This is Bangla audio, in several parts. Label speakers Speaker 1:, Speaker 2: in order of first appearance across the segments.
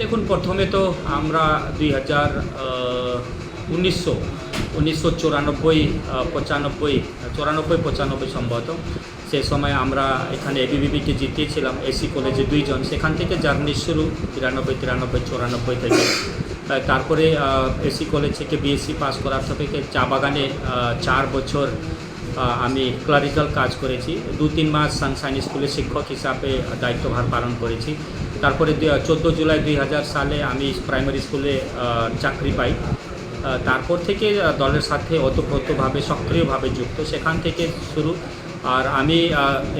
Speaker 1: দেখুন, প্রথমে তো আমরা 1994-95 সম্ভবত সেই সময় আমরা এখানে এবিভিপিকে জিতিয়েছিলাম এসি কলেজে 2 জন। সেখান থেকে জার্নি শুরু 93-94 থেকে। তারপরে এসি কলেজ থেকে বিএসসি পাস করার থেকে চা বাগানে 4 বছর আমি ক্লারিক্যাল কাজ করেছি। 2-3 মাস সানশাইন স্কুলে শিক্ষক হিসাবে দায়িত্বভার পালন করেছি। তারপরে 14 জুলাই 2000 সালে আমি প্রাইমারি স্কুলে চাকরি পাই। তারপর থেকে দলের সাথে ওতপ্রোতভাবে সক্রিয়ভাবে যুক্ত, সেখান থেকে শুরু। আর আমি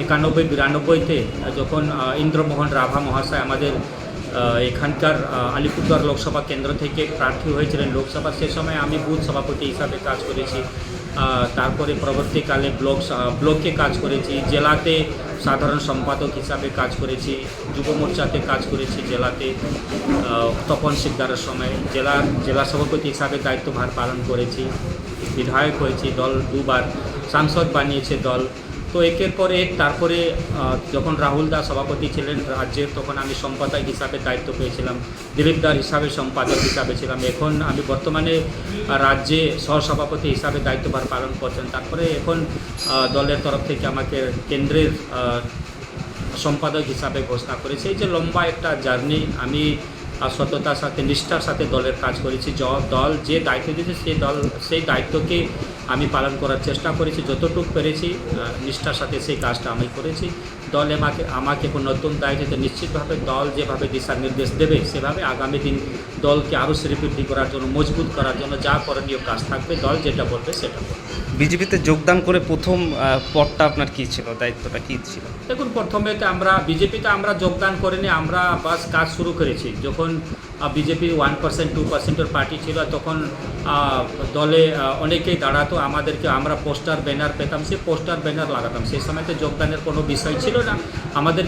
Speaker 1: 91-92-তে যখন ইন্দ্রমোহন রাভা মহাশয় আমাদের এখানকার আলিপুরদুয়ার লোকসভা কেন্দ্র থেকে প্রার্থী হয়েছিলেন লোকসভা, সে সময় আমি বুথ সভাপতি হিসাবে কাজ করেছি। তারপরে পরবর্তীকালে ব্লকে কাজ করেছি, জেলাতে সাধারণ সম্পাদক হিসাবে কাজ করেছি, যুব মোর্চাতে কাজ করেছি জেলাতে তপন সিকদারের সময়, জেলা সভাপতি হিসাবে দায়িত্বভার পালন করেছি, বিধায়ক হয়েছি, দল 2 বার সাংসদ বানিয়েছে দল। তো একের পর এক, তারপরে যখন রাহুল দাস সভাপতি ছিলেন রাজ্যের, তখন আমি সম্পাদক হিসাবে দায়িত্ব পেয়েছিলাম, দিলীপ দাস হিসাবে সম্পাদক হিসাবে ছিলাম। এখন আমি বর্তমানে রাজ্যে সহসভাপতি হিসাবে দায়িত্বভার পালন করছেন। তারপরে এখন দলের তরফ থেকে আমাকে কেন্দ্রের সম্পাদক হিসাবে ঘোষণা করেছে। এই যে লম্বা একটা জার্নি, আমি সততার সাথে নিষ্ঠার সাথে দলের কাজ করেছি। দল যে দায়িত্ব দিয়েছে সেই দায়িত্বকে আমি পালন করার চেষ্টা করেছি, যতটুকু পেরেছি নিষ্ঠার সাথে সেই কাজটা আমি করেছি। দল আমাকে কোনো নতুন দায়িত্ব, নিশ্চিতভাবে দল যেভাবে দিশা নির্দেশ দেবে সেভাবে আগামী দিন দলকে আরও শ্রীবৃদ্ধি করার জন্য, মজবুত করার জন্য যা করণীয় কাজ থাকবে দল যেটা বলবে সেটা করবে।
Speaker 2: বিজেপিতে যোগদান করে প্রথম পদটা আপনার কী ছিল, দায়িত্বটা কী ছিল?
Speaker 1: দেখুন, প্রথমে তো বিজেপিতে আমরা যোগদান করিনি, আমরা বাস কাজ শুরু করেছি। যখন বিজেপি 1%-2%-এর পার্টি ছিল, তখন দলে অনেকেই দাঁড়াতো, আমরা পোস্টার ব্যানার পেতাম, সে পোস্টার ব্যানার লাগাতাম। সেই সময়তে যোগদানের কোনো বিষয় ছিল না। আমাকে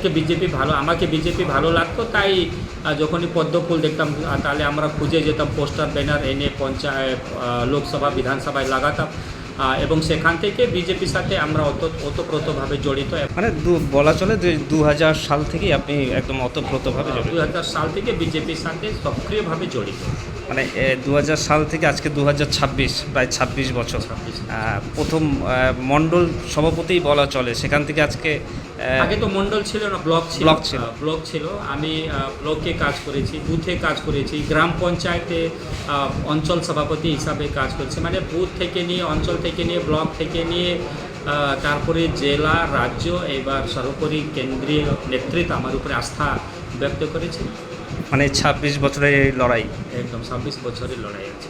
Speaker 1: বিজেপি ভালো লাগতো, তাই যখনই পদ্মফুল দেখতাম তাহলে আমরা খুঁজে যেতাম, পোস্টার ব্যানার এনে পঞ্চায়েত, লোকসভা, বিধানসভায় লাগাতাম। এবং সেখান থেকে বিজেপির সাথে আমরা ওতপ্রোতভাবে জড়িত।
Speaker 2: মানে বলা চলে 2000 সাল থেকেই আপনি একদম ওতপ্রোতভাবে জড়িত।
Speaker 1: 2000 সাল থেকে বিজেপির সাথে সক্রিয়ভাবে জড়িত।
Speaker 2: মানে 2000 সাল থেকে আজকে 2026, প্রায় 26 বছর। প্রথম মণ্ডল সভাপতিই বলা চলে, সেখান থেকে আজকে।
Speaker 1: আগে তো মণ্ডল ছিল না, ব্লক ছিল। আমি ব্লকে কাজ করেছি, বুথে কাজ করেছি, গ্রাম পঞ্চায়েতে অঞ্চল সভাপতি হিসাবে কাজ করেছি। মানে বুথ থেকে নিয়ে, অঞ্চল থেকে নিয়ে, ব্লক থেকে নিয়ে, তারপরে জেলা, রাজ্য, এবার সর্বোপরি কেন্দ্রীয় নেতৃত্ব আমার উপরে আস্থা ব্যক্ত করেছে।
Speaker 2: মানে 26 বছরের লড়াই,
Speaker 1: একদম 26 বছরের লড়াই আছে।